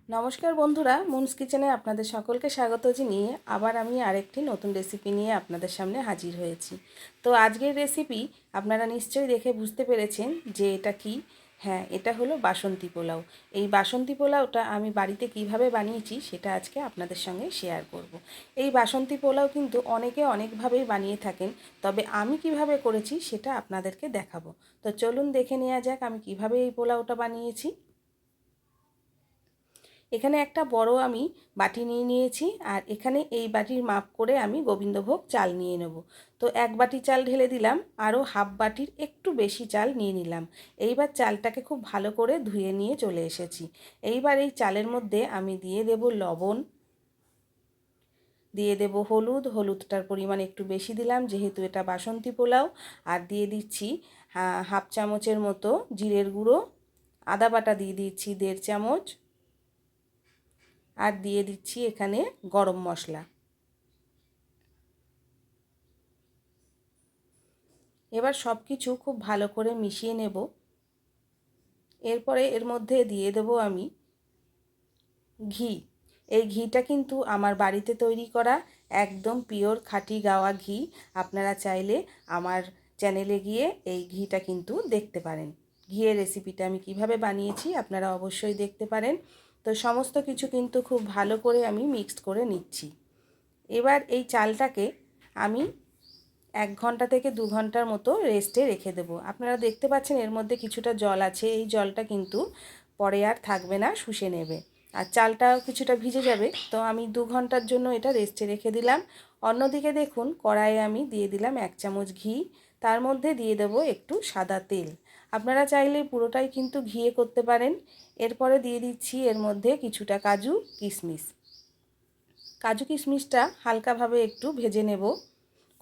নমস্কার বন্ধুরা, মুনস কিচেনে আপনাদের সকলকে স্বাগত জানিয়ে আবার আমি আরেকটি নতুন রেসিপি নিয়ে আপনাদের সামনে হাজির হয়েছি। তো আজকের রেসিপি আপনারা নিশ্চয়ই দেখে বুঝতে পেরেছেন যে এটা কি। হ্যাঁ, এটা হলো বাসন্তী পোলাও। এই বাসন্তী পোলাওটা আমি বাড়িতে কিভাবে বানিয়েছি সেটা আজকে আপনাদের সঙ্গে শেয়ার করব। এই বাসন্তী পোলাও কিন্তু অনেকে অনেকভাবেই বানিয়ে থাকেন, তবে আমি কিভাবে করেছি সেটা আপনাদেরকে দেখাবো। তো চলুন দেখে নেওয়া যাক আমি কিভাবে এই পোলাওটা বানিয়েছি। এখানে একটা বড় আমি বাটি নিয়ে নিয়েছি, আর এখানে এই বাটির মাপ করে আমি গোবিন্দভোগ চাল নিয়ে নেব। তো এক বাটি চাল ঢেলে দিলাম, আরও হাফ বাটির একটু বেশি চাল নিয়ে নিলাম। এইবার চালটাকে খুব ভালো করে ধুয়ে নিয়ে চলে এসেছি। এইবার এই চালের মধ্যে আমি দিয়ে দেব লবণ, দিয়ে দেব হলুদ। হলুদটার পরিমাণ একটু বেশি দিলাম যেহেতু এটা বাসন্তী পোলাও। আর দিয়ে দিচ্ছি হাফ চামচের মতো জিরের গুঁড়ো। আদা বাটা দিয়ে দিচ্ছি 1.5 চামচ। আর দিয়ে দিচ্ছি এখানে গরম মশলা। এবার সব কিছু খুব ভালো করে মিশিয়ে নেব। এরপরে এর মধ্যে দিয়ে দেব আমি ঘি। এই ঘিটা কিন্তু আমার বাড়িতে তৈরি করা একদম পিওর খাঁটি গাওয়া ঘি। আপনারা চাইলে আমার চ্যানেলে গিয়ে এই ঘিটা কিন্তু দেখতে পারেন। ঘিয়ের রেসিপিটা আমি কিভাবে বানিয়েছি আপনারা অবশ্যই দেখতে পারেন। তো সমস্ত কিছু কিন্তু খুব ভালো করে আমি মিক্সড করে নিচ্ছি। এবার এই চালটাকে আমি 1 ঘন্টা থেকে 2 ঘন্টার মতো রেস্টে রেখে দেবো। আপনারা দেখতে পাচ্ছেন এর মধ্যে কিছুটা জল আছে, এই জলটা কিন্তু পরে আর থাকবে না, শুষে নেবে। আর চালটাও কিছুটা ভিজে যাবে। তো আমি 2 ঘন্টার জন্য এটা রেস্টে রেখে দিলাম। অন্যদিকে দেখুন কড়াইয়ে আমি দিয়ে দিলাম 1 চামচ ঘি। তার মধ্যে দিয়ে দেব একটু সাদা তেল। আপনারা চাইলে পুরোটাই কিন্তু ঘিয়ে করতে পারেন। এরপরে দিয়ে দিচ্ছি এর মধ্যে কিছুটা কাজু কিশমিশ। কাজু কিশমিশটা হালকাভাবে একটু ভেজে নেব।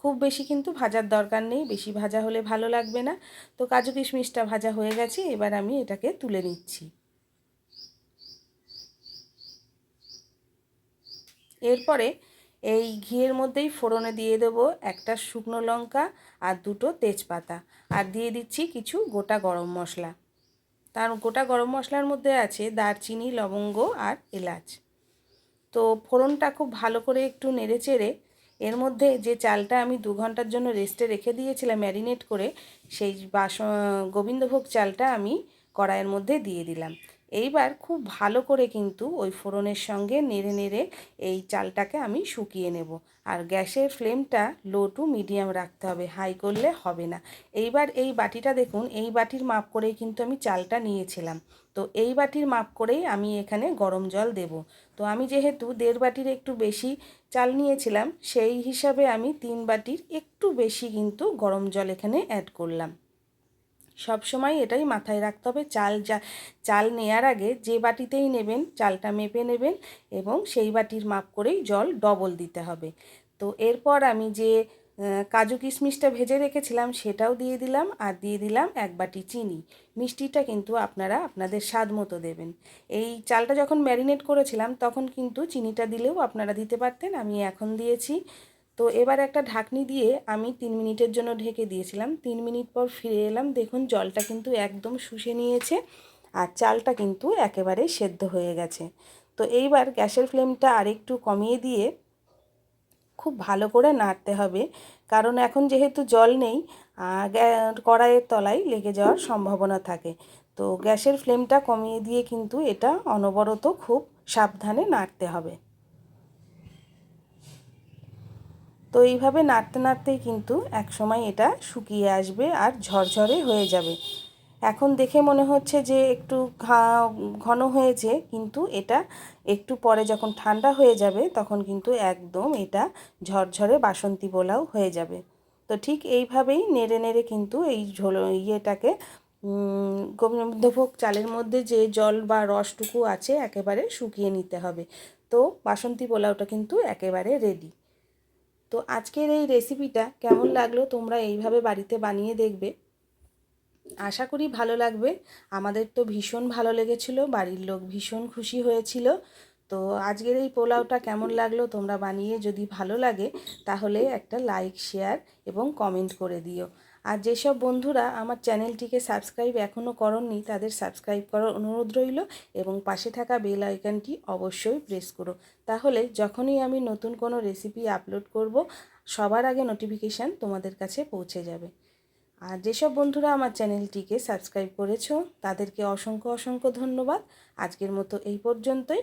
খুব বেশি কিন্তু ভাজার দরকার নেই, বেশি ভাজা হলে ভালো লাগবে না। তো কাজু কিশমিশটা ভাজা হয়ে গেছে, এবার আমি এটাকে তুলে নিচ্ছি। এরপরে এই ঘিয়ের মধ্যেই ফোড়নে দিয়ে দেবো একটা শুকনো লঙ্কা আর 2টো তেজপাতা। আর দিয়ে দিচ্ছি কিছু গোটা গরম মশলা। তার গোটা গরম মশলার মধ্যে আছে দারচিনি, লবঙ্গ আর এলাচ। তো ফোড়নটা খুব ভালো করে একটু নেড়ে চেড়ে এর মধ্যে যে চালটা আমি 2 ঘন্টার জন্য রেস্টে রেখে দিয়েছিলাম ম্যারিনেট করে, সেই গোবিন্দভোগ চালটা আমি কড়াইয়ের মধ্যে দিয়ে দিলাম। এইবার খুব ভালো করে কিন্তু ওই ফোড়নের সঙ্গে নেড়ে নেড়ে এই চালটাকে আমি শুকিয়ে নেব। আর গ্যাসের ফ্লেমটা লো টু মিডিয়াম রাখতে হবে, হাই করলে হবে না। এইবার এই বাটিটা দেখুন, এই বাটির মাপ করেই কিন্তু আমি চালটা নিয়েছিলাম। তো এই বাটির মাপ করেই আমি এখানে গরম জল দেব। তো আমি যেহেতু 1.5 বাটির একটু বেশি চাল নিয়েছিলাম, সেই হিসাবে আমি 3 বাটির একটু বেশি কিন্তু গরম জল এখানে অ্যাড করলাম। সব সময় এটাই মাথায় রাখতে হবে, চাল নেওয়ার আগে যে বাটিতেই নেবেন চালটা মেপে নেবেন এবং সেই বাটির মাপ করেই জল ডবল দিতে হবে। তো এরপর আমি যে কাজু কিশমিশটা ভেজে রেখেছিলাম সেটাও দিয়ে দিলাম, আর দিয়ে দিলাম 1 বাটি চিনি। মিষ্টিটা কিন্তু আপনারা আপনাদের স্বাদ মতো দেবেন। এই চালটা যখন ম্যারিনেট করেছিলাম তখন কিন্তু চিনিটা দিলেও আপনারা দিতে পারতেন, আমি এখন দিয়েছি। তো এবার একটা ঢাকনি দিয়ে আমি 3 মিনিটের জন্য ঢেকে দিয়েছিলাম। 3 মিনিট পর ফিরে এলাম, দেখুন জলটা কিন্তু একদম শুষে নিয়েছে আর চালটা কিন্তু একেবারে সেদ্ধ হয়ে গেছে। তো এইবার গ্যাসের ফ্লেমটা আরেকটু কমিয়ে দিয়ে খুব ভালো করে নাড়তে হবে, কারণ এখন যেহেতু জল নেই কড়াইয়ের তলায় লেগে যাওয়ার সম্ভাবনা থাকে। তো গ্যাসের ফ্লেমটা কমিয়ে দিয়ে কিন্তু এটা অনবরত খুব সাবধানে নাড়তে হবে। তো এইভাবে নাড়তে নাড়তেই কিন্তু একসময় এটা শুকিয়ে আসবে আর ঝরঝরে হয়ে যাবে। এখন দেখে মনে হচ্ছে যে একটু ঘন হয়েছে, কিন্তু এটা একটু পরে যখন ঠান্ডা হয়ে যাবে তখন কিন্তু একদম এটা ঝরঝরে বাসন্তী পোলাও হয়ে যাবে। তো ঠিক এইভাবেই নেড়ে নেড়ে কিন্তু এই ইয়েটাকে গোবিন্দভোগ চালের মধ্যে যে জল বা রসটুকু আছে একেবারে শুকিয়ে নিতে হবে। তো বাসন্তী পোলাওটা কিন্তু একেবারে রেডি। তো আজকের এই রেসিপিটা কেমন লাগলো তোমরা এইভাবে বাড়িতে বানিয়ে দেখবে, আশা করি ভালো লাগবে। আমাদের তো ভীষণ ভালো লেগেছিল, বাড়ির লোক ভীষণ খুশি হয়েছিল। তো আজকের এই পোলাওটা কেমন লাগলো তোমরা বানিয়ে যদি ভালো লাগে তাহলে একটা লাইক, শেয়ার এবং কমেন্ট করে দিও। আর যেসব বন্ধুরা আমার চ্যানেলটিকে সাবস্ক্রাইব এখনও করোনি তাদের সাবস্ক্রাইব করার অনুরোধ রইল এবং পাশে থাকা বেল আইকনটি অবশ্যই প্রেস করো, তাহলে যখনই আমি নতুন কোনো রেসিপি আপলোড করব সবার আগে নোটিফিকেশান তোমাদের কাছে পৌঁছে যাবে। আর যেসব বন্ধুরা আমার চ্যানেলটিকে সাবস্ক্রাইব করেছো তাদেরকে অসংখ্য অসংখ্য ধন্যবাদ। আজকের মতো এই পর্যন্তই।